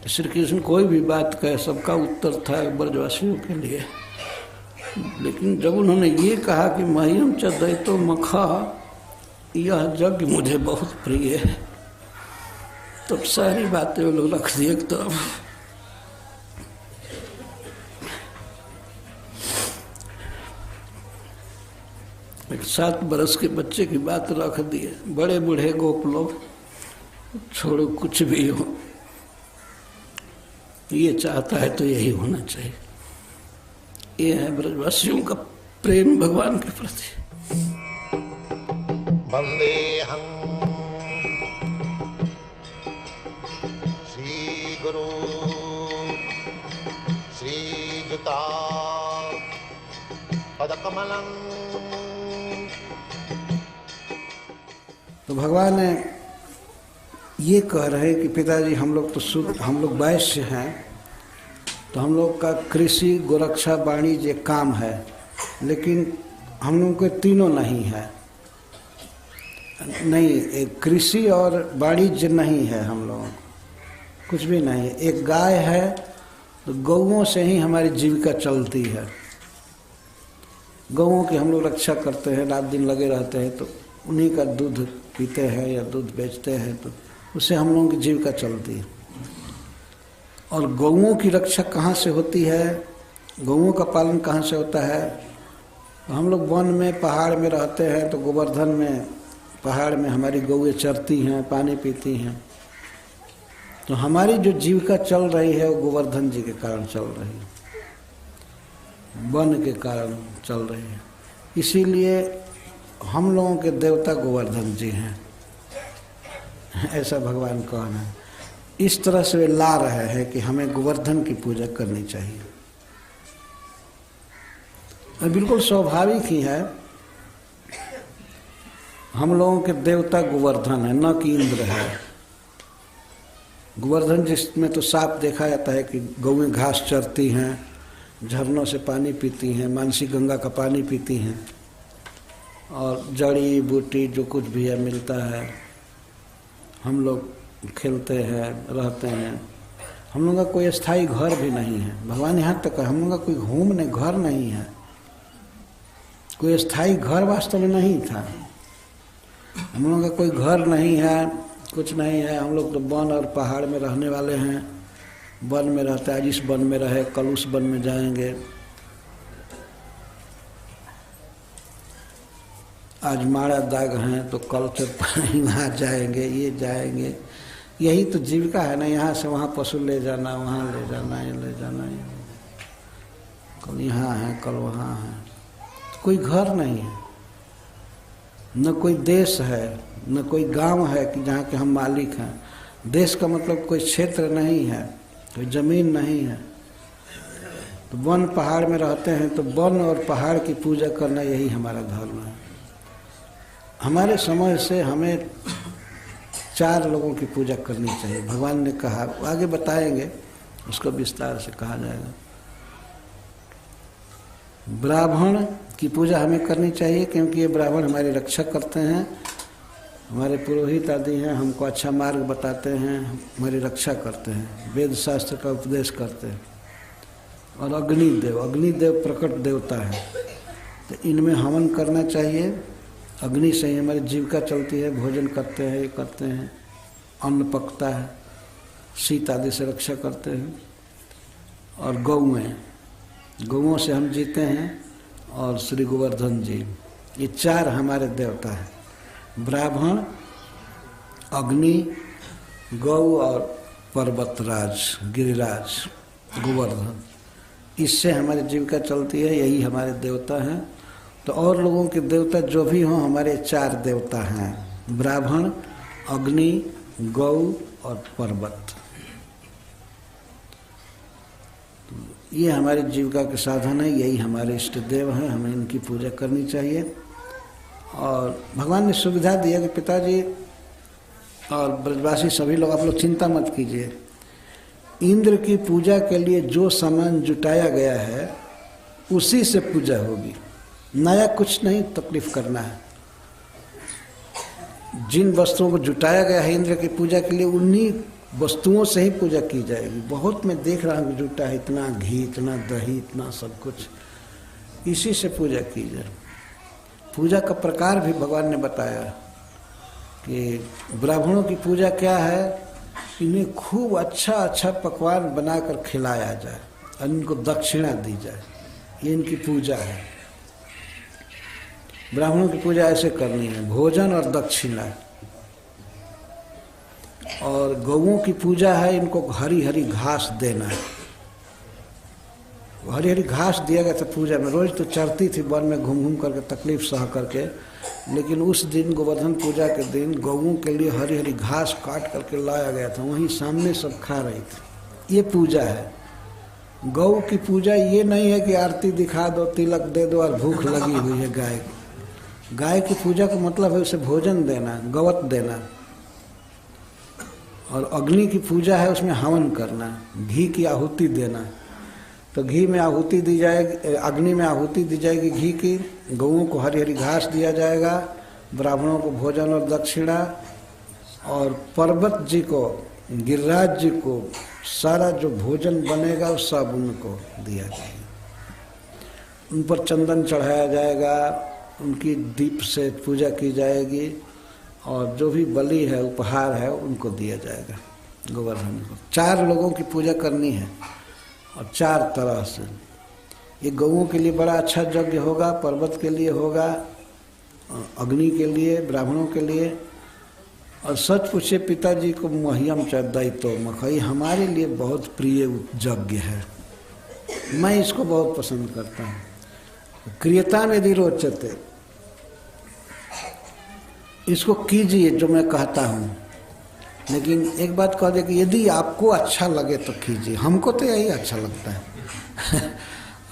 श्री कृष्ण कोई भी बात कहे सबका उत्तर था ब्रजवासियों के लिए। लेकिन जब उन्होंने ये कहा कि मह्यम च दैतो मखा, यह यज्ञ मुझे बहुत प्रिय है, तब सारी बातें वो लोग रख दिए एक तरफ। एक 7 बरस के बच्चे की बात रख दिए। बड़े बूढ़े गोप लोग छोड़ो कुछ भी हो, ये चाहता है तो यही होना चाहिए। ये है ब्रजवासियों का प्रेम भगवान के प्रति। वंदेहं श्री गुरु श्रीयुता पदकमलं। तो भगवान ये कह रहे हैं कि पिताजी हम लोग तो शुद्ध, हम लोग वैश्य हैं, तो हम लोग का कृषि गोरक्षा वाणिज्य काम है, लेकिन हम लोग के तीनों नहीं है। नहीं, एक कृषि और वाणिज्य नहीं है, हम लोग कुछ भी नहीं। एक गाय है तो गौओं से ही हमारी जीविका चलती है। गौओं की हम लोग रक्षा करते हैं, रात दिन लगे रहते हैं, तो उन्हीं का दूध पीते हैं या दूध बेचते हैं, तो उससे हम लोगों की जीविका चलती है। और गौओं की रक्षा कहाँ से होती है, गौओं का पालन कहाँ से होता है? तो हम लोग वन में पहाड़ में रहते हैं, तो गोवर्धन में पहाड़ में हमारी गौएं चरती हैं, पानी पीती हैं। तो हमारी जो जीविका चल रही है वो गोवर्धन जी के कारण चल रही है, वन के कारण चल रही है। इसीलिए हम लोगों के देवता गोवर्धन जी हैं, ऐसा भगवान कहना है। इस तरह से वे ला रहे हैं कि हमें गोवर्धन की पूजा करनी चाहिए। और बिल्कुल स्वाभाविक ही है, हम लोगों के देवता गोवर्धन है, न कि इंद्र है। गोवर्धन जिसमें तो साफ देखा जाता है कि गौएं घास चरती हैं, झरनों से पानी पीती हैं, मानसी गंगा का पानी पीती हैं, और जड़ी बूटी जो कुछ भी है मिलता है। हम लोग खेलते हैं, रहते हैं। हम लोग का कोई स्थायी घर भी नहीं है। भगवान यहाँ तक है, हम लोग का कोई घूमने घर नहीं है, कोई स्थायी घर वास्तव में नहीं था। हम लोग का कोई घर नहीं है, कुछ नहीं है। हम लोग तो वन और पहाड़ में रहने वाले हैं, वन में रहते हैं। आज इस वन में रहे, कल उस वन में जाएंगे। आज माड़ा दाग हैं तो कल से वहाँ जाएंगे, ये जाएंगे। यही तो जीविका है ना, यहाँ से वहाँ पशु ले जाना, वहाँ ले जाना, ये ले जाना, ये कल यहाँ है कल वहाँ है। तो कोई घर नहीं है, न कोई देश है, न कोई गांव है कि जहाँ के हम मालिक हैं। देश का मतलब कोई क्षेत्र नहीं है, कोई जमीन नहीं है। तो वन पहाड़ में रहते हैं, तो वन और पहाड़ की पूजा करना यही हमारा धर्म है। हमारे समझ से हमें 4 लोगों की पूजा करनी चाहिए। भगवान ने कहा, आगे बताएंगे, उसको विस्तार से कहा जाएगा। ब्राह्मण की पूजा हमें करनी चाहिए, क्योंकि ये ब्राह्मण हमारी रक्षा करते हैं, हमारे पुरोहित आदि हैं, हमको अच्छा मार्ग बताते हैं, हमारी रक्षा करते हैं, वेद शास्त्र का उपदेश करते हैं। और अग्निदेव, अग्निदेव प्रकट देवता है, तो इनमें हवन करना चाहिए। अग्नि से ही हमारी जीविका चलती है, भोजन करते हैं, ये करते हैं, अन्न पकता है, शीत आदि से रक्षा करते हैं। और गौओं से हम जीते हैं, और श्री गोवर्धन जी, ये 4 हमारे देवता हैं। ब्राह्मण, अग्नि, गौ और पर्वतराज, गिरिराज, गोवर्धन, इससे हमारी जीविका चलती है। यही हमारे देवता हैं। तो और लोगों के देवता जो भी हों, हमारे 4 देवता हैं, ब्राह्मण, अग्नि, गौ और पर्वत। ये हमारी जीविका के साधन है, यही हमारे इष्ट देव हैं, हमें इनकी पूजा करनी चाहिए। और भगवान ने सुविधा दिया कि पिताजी और ब्रजवासी सभी लोग, आप लोग चिंता मत कीजिए। इंद्र की पूजा के लिए जो सामान जुटाया गया है उसी से पूजा होगी, नया कुछ नहीं तकलीफ करना है। जिन वस्त्रों को जुटाया गया है इंद्र की पूजा के लिए, उन्हीं वस्तुओं से ही पूजा की जाएगी। बहुत मैं देख रहा हूँ जुटा है, इतना घी, इतना दही, इतना सब कुछ, इसी से पूजा की जाए। पूजा का प्रकार भी भगवान ने बताया कि ब्राह्मणों की पूजा क्या है, इन्हें खूब अच्छा अच्छा पकवान बनाकर खिलाया जाए और इनको दक्षिणा दी जाए, ये इनकी पूजा है। ब्राह्मणों की पूजा ऐसे करनी है, भोजन और दक्षिणा। और गौओं की पूजा है, इनको हरी हरी घास देना है। हरी हरी घास दिया गया था पूजा में। रोज तो चरती थी वन में घूम घूम करके, तकलीफ सह करके, लेकिन उस दिन गोवर्धन पूजा के दिन गौओं के लिए हरी हरी घास काट करके लाया गया था, वहीं सामने सब खा रही थी। ये पूजा है। गौ की पूजा ये नहीं है कि आरती दिखा दो, तिलक दे दो और भूख लगी हुई है गाय को। गाय की पूजा का मतलब है उसे भोजन देना, गवत देना। और अग्नि की पूजा है, उसमें हवन करना, घी की आहुति देना। तो घी में आहुति दी जाएगी, अग्नि में आहुति दी जाएगी घी की, गौओं को हरी हरी घास दिया जाएगा, ब्राह्मणों को भोजन और दक्षिणा, और पर्वत जी को, गिरिराज जी को सारा जो भोजन बनेगा वो सब उनको दिया जाएगा। उन पर चंदन चढ़ाया जाएगा, उनकी दीप से पूजा की जाएगी, और जो भी बलि है, उपहार है, उनको दिया जाएगा गोवर्धन को। 4 लोगों की पूजा करनी है और 4 तरह से। ये गौओं के लिए बड़ा अच्छा यज्ञ होगा, पर्वत के लिए होगा, अग्नि के लिए, ब्राह्मणों के लिए। और सच पूछे पिताजी को मह्यम च दैतो मखई हमारे लिए बहुत प्रिय यज्ञ है, मैं इसको बहुत पसंद करता हूँ। क्रियता यदि रोचते, इसको कीजिए जो मैं कहता हूँ, लेकिन एक बात कह दे कि यदि आपको अच्छा लगे तो कीजिए। हमको तो यही अच्छा लगता है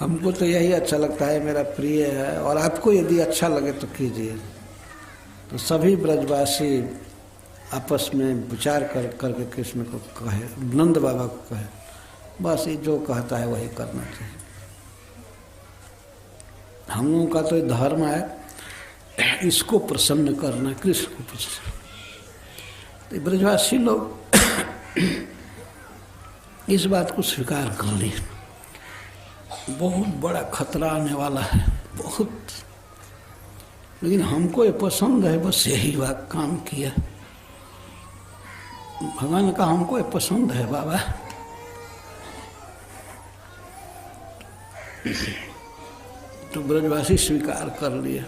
हमको तो यही अच्छा लगता है, मेरा प्रिय है। और आपको यदि अच्छा लगे तो कीजिए। तो सभी ब्रजवासी आपस में विचार करके कृष्ण को कहे, नंद बाबा को कहे, बस ये जो कहता है वही करना चाहिए। हम लोगों का तो धर्म है इसको प्रसन्न करना, कृष्ण को प्रसन्न। तो ब्रजवासी लोग इस बात को स्वीकार कर ली। बहुत बड़ा खतरा आने वाला है, बहुत, लेकिन हमको ये पसंद है, बस यही बात काम किया। भगवान का हमको ये पसंद है बाबा। तो ब्रजवासी स्वीकार कर लिया।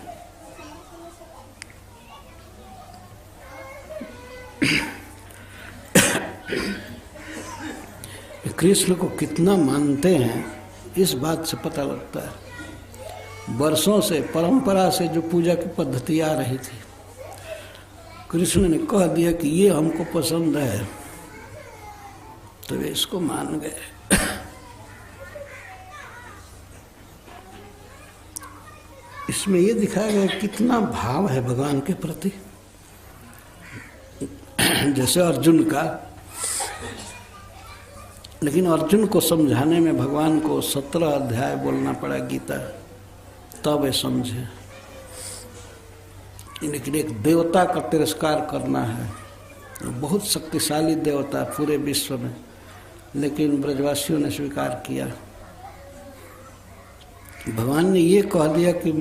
कृष्ण को कितना मानते हैं इस बात से पता लगता है। वर्षों से परंपरा से जो पूजा की पद्धति आ रही थी, कृष्ण ने कह दिया कि ये हमको पसंद है, तो वे इसको मान गए। इसमें ये दिखाया गया कितना भाव है भगवान के प्रति। जैसे अर्जुन का, लेकिन अर्जुन को समझाने में भगवान को 17 अध्याय बोलना पड़ा गीता, तब वे समझे। लेकिन एक देवता का तिरस्कार करना है, बहुत शक्तिशाली देवता पूरे विश्व में, लेकिन ब्रजवासियों ने स्वीकार किया। भगवान ने ये कह दिया कि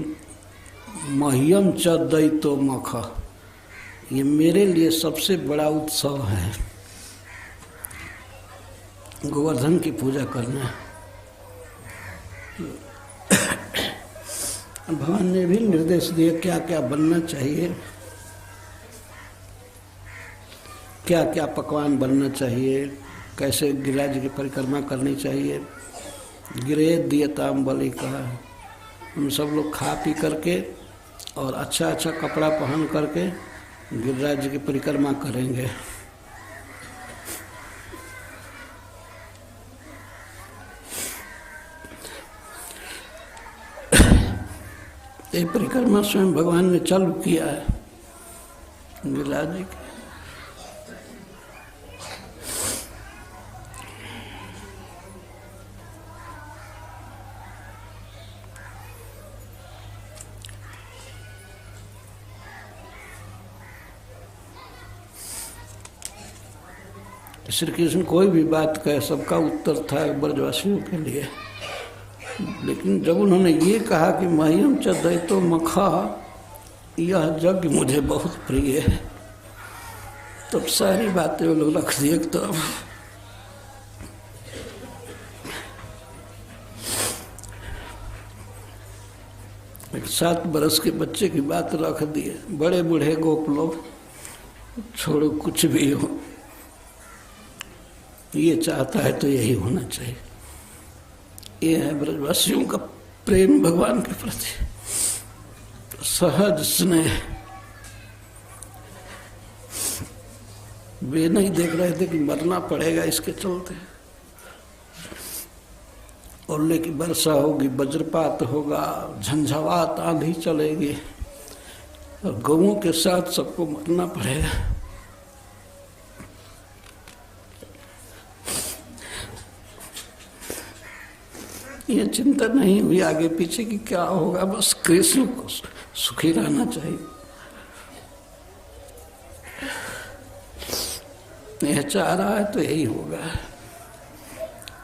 मह्यम च दैतो मख, ये मेरे लिए सबसे बड़ा उत्सव है, गोवर्धन की पूजा करना। भगवान ने भी निर्देश दिए क्या क्या बनना चाहिए, क्या क्या पकवान बनना चाहिए, कैसे गिरिराज की परिक्रमा करनी चाहिए। गिरे दियताम बलि कहा, हम सब लोग खा पी करके और अच्छा अच्छा कपड़ा पहन करके गिरिराज की परिक्रमा करेंगे। ये परिक्रमा स्वयं भगवान ने चालू किया है गिरिराज जी की। श्री कृष्ण कोई भी बात कहे सबका उत्तर था ब्रजवासियों के लिए। लेकिन जब उन्होंने ये कहा कि मह्यम च दैतो मखा, यह यज्ञ मुझे बहुत प्रिय है, तब सारी बातें वो लोग रख दिए। तो अब एक 7 बरस के बच्चे की बात रख दिए। बड़े बूढ़े गोप लोग छोड़ो कुछ भी हो, ये चाहता है तो यही होना चाहिए। ये है ब्रजवासियों का प्रेम भगवान के प्रति, सहज स्नेह। वे नहीं देख रहे थे कि मरना पड़ेगा इसके चलते, ओले की वर्षा होगी, वज्रपात होगा, झंझावात आंधी चलेगी और गौओं के साथ सबको मरना पड़ेगा। ये चिंता नहीं हुई आगे पीछे की क्या होगा, बस कृष्ण को सुखी रहना चाहिए। यह चाह रहा है तो यही होगा।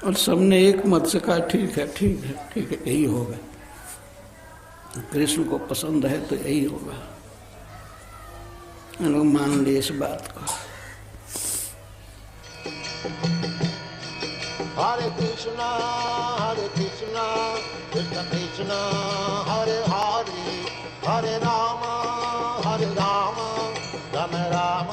और सबने एक मत से कहा ठीक है ठीक है ठीक है, यही होगा। कृष्ण को पसंद है तो यही होगा। लोग मान लिए इस बात को। हरे कृष्णा कृष्ण कृष्ण हरे हरे, हरे राम राम राम